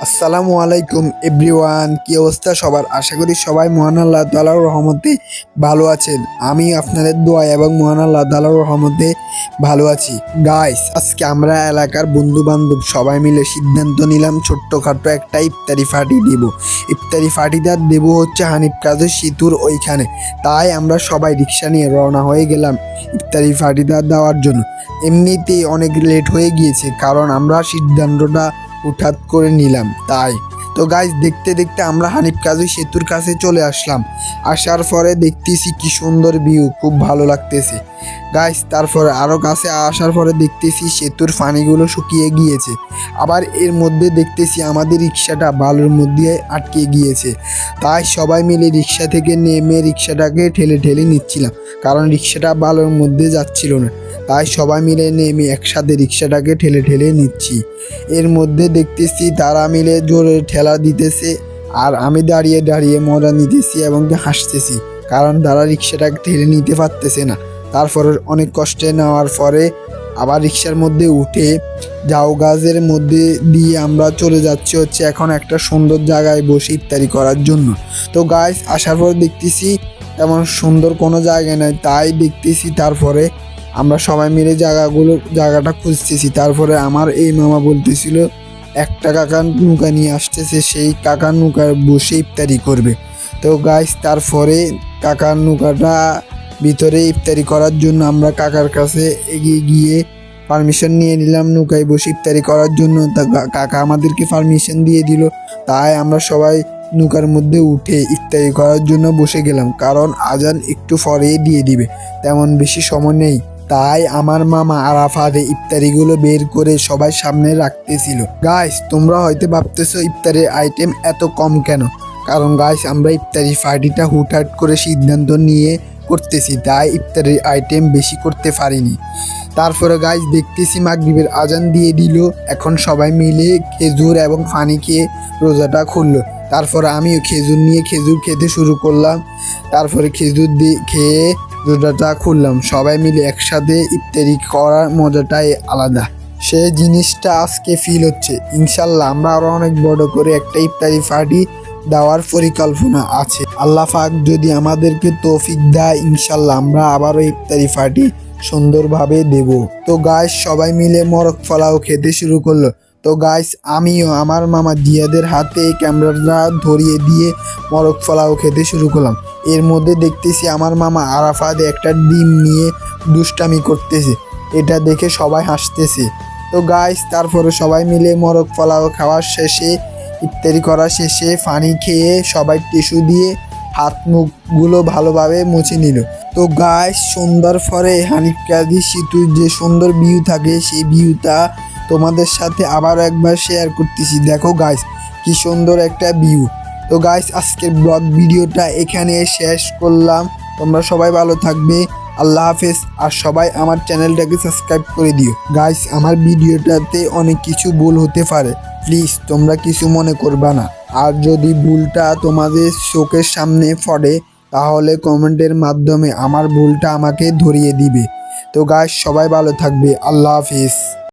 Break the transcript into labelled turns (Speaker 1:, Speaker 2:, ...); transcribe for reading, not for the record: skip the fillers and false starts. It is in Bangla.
Speaker 1: আসসালামু আলাইকুম এভরিওয়ান, কি অবস্থা সবার? আশা করি সবাই মহান আল্লাহ তাআলার রহমতে ভালো আছেন। আমি আপনাদের দোয়া এবং মহান আল্লাহ তাআলার রহমতে ভালো আছি। গাইস, আজকে আমরা এলাকার বন্ধু বান্ধব সবাই মিলে সিদ্ধান্ত নিলাম ছোট্টখাটো একটা ইফতারি পার্টি দিব। ইফতারি পার্টিটা দেব হচ্ছে হানিফ কাজের সেতুর ওইখানে। তাই আমরা সবাই রিক্সা নিয়ে রওনা হয়ে গেলাম ইফতারি পার্টিটা দেওয়ার জন্য। এমনিতেই অনেক লেট হয়ে গিয়েছে, কারণ আমরা সিদ্ধান্তটা হুটহাট করে নিলাম। তাই তো গাইজ, দেখতে দেখতে আমরা হানিফ কাজী সেতুর কাছে চলে আসলাম। আসার পরে দেখতেছি কি সুন্দর ভিউ, খুব ভালো লাগতেছে গাইজ। তারপরে আরও কাছে আসার পরে দেখতেছি সেতুর পানিগুলো শুকিয়ে গিয়েছে। আবার এর মধ্যে দেখতেছি আমাদের রিক্সাটা বালুর মধ্যে আটকে গিয়েছে। তাই সবাই মিলে রিক্সা থেকে নেমে রিক্সাটাকে ঠেলে ঠেলে নিচ্ছিলাম, কারণ রিক্সাটা বালুর মধ্যে যাচ্ছিল না। তাই সবাই মিলে নেমে একসাথে রিক্সাটাকে ঠেলে ঠেলে নিচ্ছি। এর মধ্যে দেখতেছি তারা মিলে জোরে ঠেলা দিতেছে, আর আমি দাঁড়িয়ে দাঁড়িয়ে মজা নিতেছি এবং হাসতেছি, কারণ তারা রিক্সাটাকে ঠেলে নিতে পারতেছে না। তারপরে অনেক কষ্টে নেওয়ার পরে আবার রিক্সার মধ্যে উঠে ঝাউ গাছের মধ্যে দিয়ে আমরা চলে যাচ্ছি হচ্ছে এখন একটা সুন্দর জায়গায় বসে ইফতারি করার জন্য। তো গাইস, আসার পর দেখতেছি তেমন সুন্দর কোনো জায়গা নাই। তাই দেখতেছি তারপরে আমরা সবাই মিলে জায়গাটা খুঁজতেছি। তারপরে আমার এই মামা বলতেছিল একটা কাকার নৌকা নিয়ে আসতেছে, সেই কাকার নৌকায় বসে ইফতারি করবে। তো গাইস, তারপরে কাকার নৌকাটা ভিতরে ইফতারি করার জন্য আমরা কাকার কাছে এগিয়ে গিয়ে পারমিশন নিয়ে নিলাম নৌকায় বসে ইফতারি করার জন্য। তা কাকা আমাদেরকে পারমিশন দিয়ে দিল। তাই আমরা সবাই নৌকার মধ্যে উঠে ইফতারি করার জন্য বসে গেলাম, কারণ আজান একটু পরেই দিয়ে দিবে, তেমন বেশি সময় নেই। তাই আমার মামা আরাফাতে ইফতারিগুলো বের করে সবাই সামনে রাখতেছিল। গাইস, তোমরা হয়তো ভাবতেছো ইফতারের আইটেম এত কম কেন? কারণ গাইস, আমরা ইফতারি পার্টিটা হুটহাট করে সিদ্ধান্ত নিয়ে করতেছি, তাই ইফতারের আইটেম বেশি করতে পারিনি। তারপরে গাইস, দেখতেছি মাগরিবের আজান দিয়ে দিল। এখন সবাই মিলে খেজুর এবং পানি খেয়ে রোজাটা খুললো। তারপরে আমিও খেজুর নিয়ে খেজুর খেতে শুরু করলাম। তারপরে খেজুর খেয়ে রোজাটা খুললাম। সবাই মিলে একসাথে ইফতারি করার মজাটাই আলাদা। সে জিনিসটা আজকে ফিল হচ্ছে। ইনশাল্লাহ আমরা আরও অনেক বড় করে একটা ইফতারি পার্টি দেওয়ার পরিকল্পনা আছে। আল্লাহ পাক যদি আমাদেরকে তৌফিক দেয়, ইনশাল্লাহ আমরা আবারও ইফতারি পার্টি সুন্দরভাবে দেব। তো গাইস, সবাই মিলে মরক পোলাও খেতে শুরু করলো। তো গাইস, আমিও আমার মামা জিয়াদের হাতে ক্যামেরাটা ধরিয়ে দিয়ে মরক পোলাও খেতে শুরু করলাম। এর মধ্যে দেখতেছি আমার মামা আরাফাত একটা ডিম নিয়ে দুষ্টামি করতেছে। এটা দেখে সবাই হাসতেছে। তো গাইস, তারপরে সবাই মিলে মরক পোলাও খাওয়ার শেষে ইফতারি করা শেষে পানি খেয়ে সবাই টিস্যু দিয়ে হাত মুখগুলো ভালোভাবে মুছে নিল। তো গাইস, সন্ধ্যার পরে হানিফ কাজী সেতুর যে সুন্দর ভিউ থাকে, সেই ভিউটা তোমাদের সাথে আবার একবার শেয়ার করতেছি। দেখো গাইস, কি সুন্দর একটা ভিউ। তো গাইস, আজকের ব্লগ ভিডিওটা এখানে শেষ করলাম। তোমরা সবাই ভালো থাকবে। আল্লাহ হাফেজ। আর সবাই আমার চ্যানেলটাকে সাবস্ক্রাইব করে দিও। গাইস, আমার ভিডিওটাতে অনেক কিছু ভুল হতে পারে, প্লিজ তোমরা কিছু মনে করবা না। আর যদি ভুলটা তোমাদের চোখের সামনে পড়ে, তাহলে কমেন্টের মাধ্যমে আমার ভুলটা আমাকে ধরিয়ে দিবে। তো গাইস, সবাই ভালো থাকবে। আল্লাহ হাফেজ।